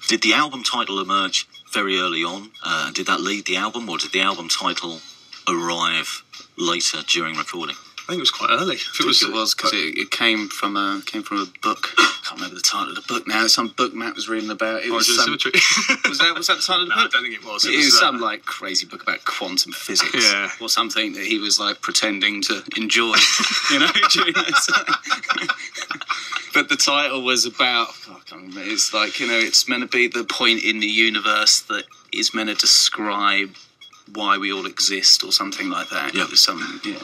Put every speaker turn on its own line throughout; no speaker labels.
Did the album title emerge very early on? Did that lead the album, or did the album title arrive later during recording?
I think it was quite early.
It was because it came from a book. I can't remember the title of the book now. Some book Matt was reading about. It was
Symmetry.
was that the title of the book?
No, I don't think it was.
It was some like crazy book about quantum physics, or something that he was like pretending to enjoy, during that time. But the title was about. I can't remember. It's like it's meant to be the point in the universe that is meant to describe why we all exist, or something like that.
Yeah.
It was some. Yeah.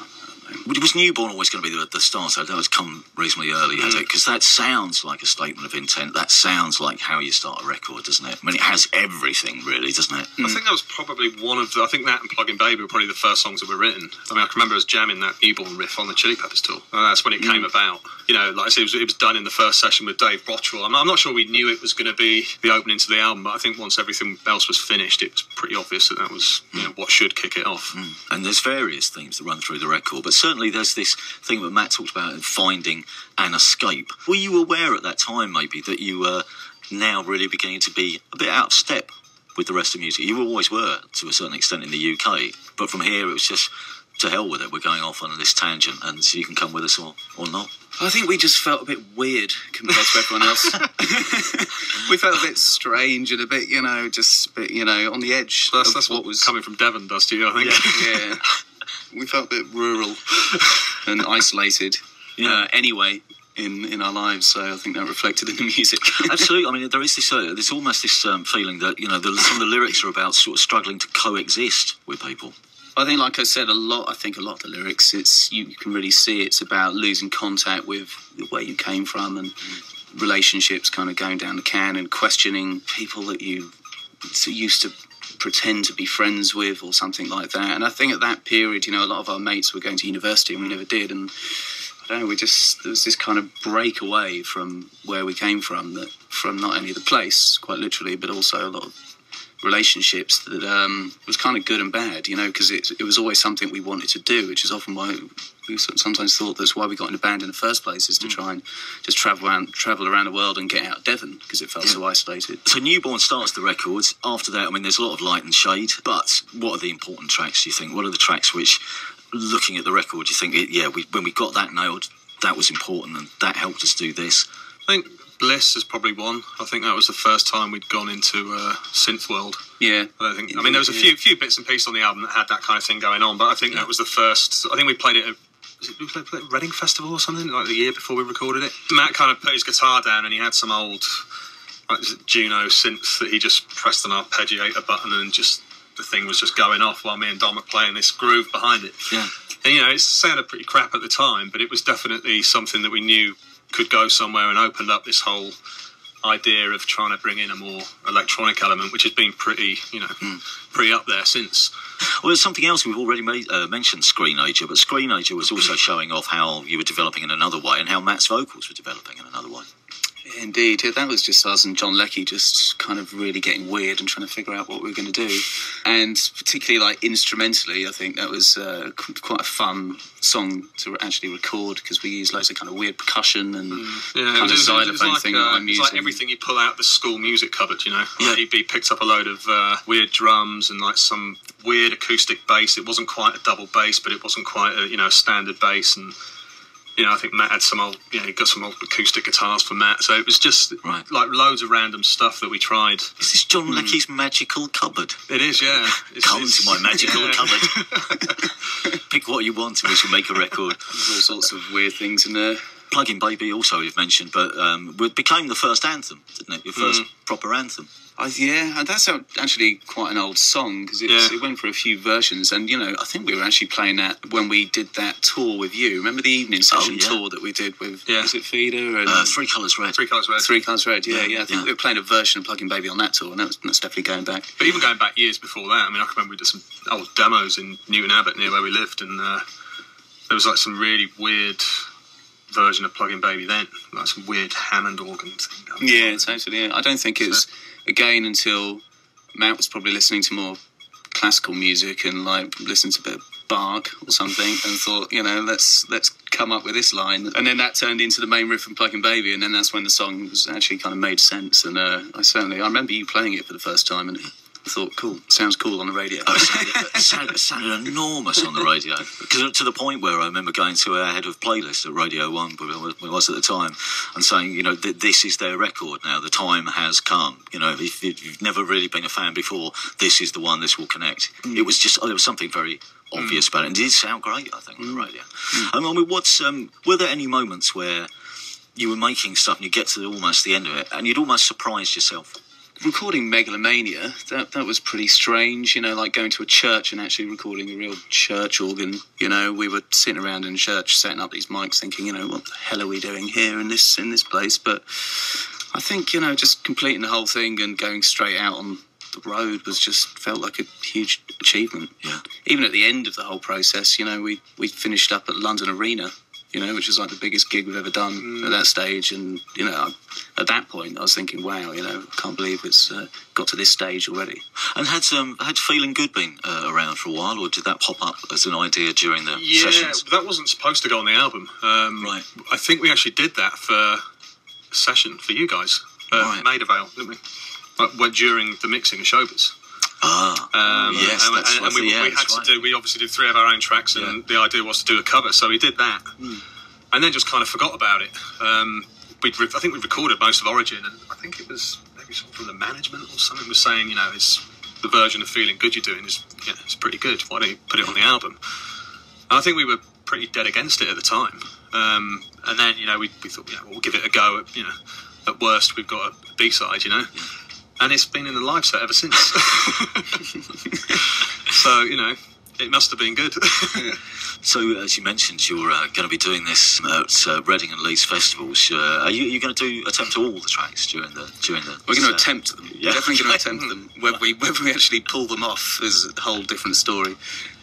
Was Newborn always going to be the start? So that was come reasonably early, has it? Because that sounds like a statement of intent. That sounds like how you start a record, doesn't it? I mean, it has everything, really, doesn't it?
I think that was probably I think that and Plug-in Baby were probably the first songs that were written. I mean, I can remember us jamming that Newborn riff on the Chili Peppers tour. And that's when it came about. Like I said, it was done in the first session with Dave Bottrell. I'm not sure we knew it was going to be the opening to the album, but I think once everything else was finished, it was pretty obvious that was what should kick it off.
And there's various themes that run through the record, but certainly there's this thing that Matt talked about, finding an escape. Were you aware at that time, maybe, that you were now really beginning to be a bit out of step with the rest of music? You always were, to a certain extent, in the UK, but from here it was just, to hell with it, we're going off on this tangent, and so you can come with us or not.
I think we just felt a bit weird compared to everyone else. We felt a bit strange and a bit, just a bit, on the edge.
That's what was coming from Devon does to you, I think.
Yeah. We felt a bit rural and isolated. Anyway, in our lives, so I think that reflected in the music.
Absolutely. I mean, there is this. There's almost this feeling that some of the lyrics are about sort of struggling to coexist with people.
I think, like I said, a lot of the lyrics, you can really see it's about losing contact with where you came from and relationships kind of going down the can and questioning people that you used to pretend to be friends with or something like that. And I think at that period, a lot of our mates were going to university and we never did. And I don't know, there was this kind of break away from where we came from, from not only the place, quite literally, but also a lot of relationships that was kind of good and bad, because it was always something we wanted to do, which is often why we sometimes thought that's why we got in a band in the first place, is to try and just travel around the world and get out of Devon, because it felt so isolated.
So Newborn starts the records. After that, I mean, there's a lot of light and shade, but what are the important tracks, do you think? What are the tracks which, looking at the record, you think, when we got that nailed, that was important and that helped us do this?
I think Bliss is probably one. I think that was the first time we'd gone into synth world.
Yeah.
I mean, there was a few bits and pieces on the album that had that kind of thing going on, but I think that was the first. I think we played it at Reading Festival or something, like the year before we recorded it. Matt kind of put his guitar down and he had some old Juno synth that he just pressed an arpeggiator button and just the thing was just going off while me and Dom were playing this groove behind it.
Yeah.
And, it sounded pretty crap at the time, but it was definitely something that we knew could go somewhere and opened up this whole idea of trying to bring in a more electronic element, which has been pretty up there since.
Well, there's something else we've already mentioned, Screenager, but Screenager was also showing off how you were developing in another way and how Matt's vocals were developing in another way.
Indeed, that was just us and John Leckie just kind of really getting weird and trying to figure out what we were going to do. And particularly instrumentally, I think that was quite a fun song to actually record, because we used loads of kind of weird percussion and kind of xylophone thing that I'm using.
It's like everything you pull out the school music cupboard, Yeah. He picked up a load of weird drums and like some weird acoustic bass. It wasn't quite a double bass, but it wasn't quite a standard bass. And I think Matt had some old, he got some old acoustic guitars for Matt. So it was just like loads of random stuff that we tried.
Is this John Leckie's magical cupboard?
It is, yeah.
Come to my magical cupboard. Pick what you want and we shall make a record.
There's all sorts of weird things in there.
Plug-in Baby also you've mentioned, but it became the first anthem, didn't it? Your first proper anthem.
Yeah, and that's actually quite an old song, because it went for a few versions. And, I think we were actually playing that when we did that tour with you. Remember the evening session tour that we did with, was it Feeder? And
Three Colours Red.
Three Colours Red.
Three Colours Red, yeah. I think we were playing a version of Plug-in Baby on that tour, and that's definitely going back.
But even going back years before that, I mean, I can remember we did some old demos in Newton Abbot near where we lived, and there was like some really weird version of Plug-in Baby then, like some weird Hammond organ thing going on.
Yeah, totally. Yeah. I don't think it's again until Matt was probably listening to more classical music and like listened to a bit of Bach or something and thought, let's come up with this line? And then that turned into the main riff from Plug-in Baby, and then that's when the song was actually kind of made sense. And I remember you playing it for the first time, and I thought, cool, sounds cool on the radio.
It sounded enormous on the radio. Because to the point where I remember going to our head of playlist at Radio 1, where I was at the time, and saying, you know, this is their record now. The time has come. You know, if you've never really been a fan before, this is the one, this will connect. It was just, there was something very obvious about it. And it did sound great, I think, on the radio. I mean, were there any moments where you were making stuff and you get to almost the end of it and you'd almost surprised yourself?
Recording Megalomania, that was pretty strange, you know, like going to a church and actually recording a real church organ. You know, we were sitting around in church setting up these mics thinking, you know, what the hell are we doing here in this place? But I think, you know, just completing the whole thing and going straight out on the road felt like a huge achievement.
Yeah.
Even at the end of the whole process, you know, we finished up at London Arena, you know, which was like the biggest gig we've ever done at that stage. And, you know, at that point I was thinking, wow, you know, I can't believe it's got to this stage already.
And had Feeling Good been around for a while, or did that pop up as an idea during the sessions?
Yeah, that wasn't supposed to go on the album.
Right.
I think we actually did that for a session for you guys. Maida Vale, didn't we? During the mixing of Showbiz.
Yes,
we obviously did 3 of our own tracks, and the idea was to do a cover, so we did that, and then just kind of forgot about it. I think we recorded most of Origin, and I think it was maybe from the management or something was saying, you know, it's the version of Feeling Good you're doing is, you know, it's pretty good. Why don't you put it on the album? And I think we were pretty dead against it at the time, and then, you know, we thought, you know, we'll give it a go. You know, at worst we've got a B-side, you know. And it's been in the live set ever since. So, you know, it must have been good.
So, as you mentioned, you're going to be doing this at Reading and Leeds festivals. Are you going to attempt all the tracks during the?
We're going to attempt them. Yeah. Definitely going to attempt them. Whether we actually pull them off is a whole different story.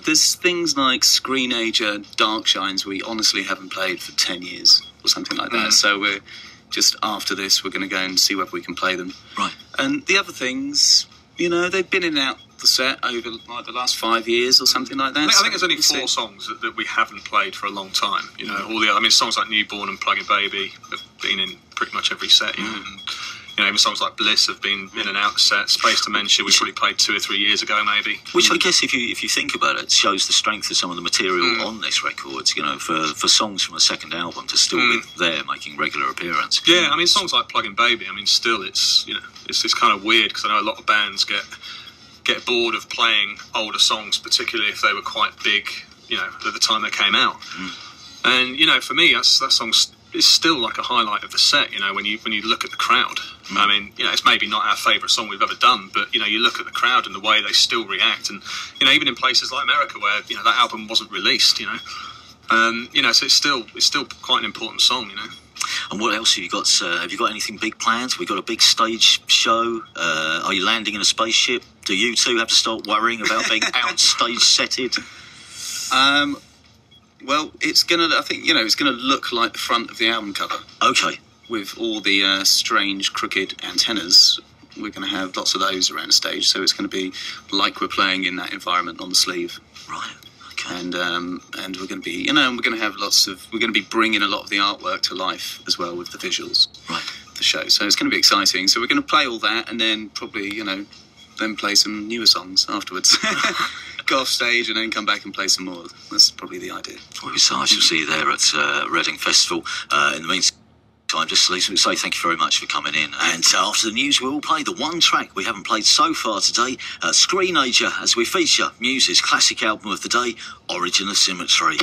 There's things like Screenager, Dark Shines we honestly haven't played for 10 years or something like that. So we're just after this, we're going to go and see whether we can play them.
Right.
And the other things, you know, they've been in and out the set over like the last 5 years or something like that.
I think there's only 4 songs that we haven't played for a long time. You know, all the other, I mean, songs like Newborn and Plug-in Baby have been in pretty much every set. You know, and, you know, even songs like Bliss have been in and out the set. Space Dementia we probably played 2 or 3 years ago, maybe.
Which I guess, if you think about it, shows the strength of some of the material on this record. You know, for songs from a second album to still be there making regular appearance.
Yeah, I mean, songs like Plug-in Baby. I mean, still, it's, you know, it's kind of weird because I know a lot of bands get bored of playing older songs, particularly if they were quite big, you know, at the time they came out. And, you know, for me, that song is still like a highlight of the set, you know, when you look at the crowd. I mean, you know, it's maybe not our favourite song we've ever done, but, you know, you look at the crowd and the way they still react. And, you know, even in places like America where, you know, that album wasn't released, you know. You know, so it's still quite an important song, you know.
And what else have you got? Have you got anything big planned? Have we got a big stage show? Are you landing in a spaceship? Do you two have to start worrying about being outstage setted?
Well, it's gonna look like the front of the album cover.
Okay.
With all the strange, crooked antennas. We're going to have lots of those around the stage, so it's going to be like we're playing in that environment on the sleeve.
Right. Okay.
And we're going to be, you know, we're going to have we're going to be bringing a lot of the artwork to life as well with the visuals.
Right.
The show. So it's going to be exciting. So we're going to play all that and then probably, you know, then play some newer songs afterwards. Go off stage and then come back and play some more. That's probably the idea.
Well, so I shall see you there at Reading Festival. In the meantime, just to say thank you very much for coming in. And after the news, we will play the one track we haven't played so far today, Screenager, as we feature Muse's classic album of the day, Origin of Symmetry.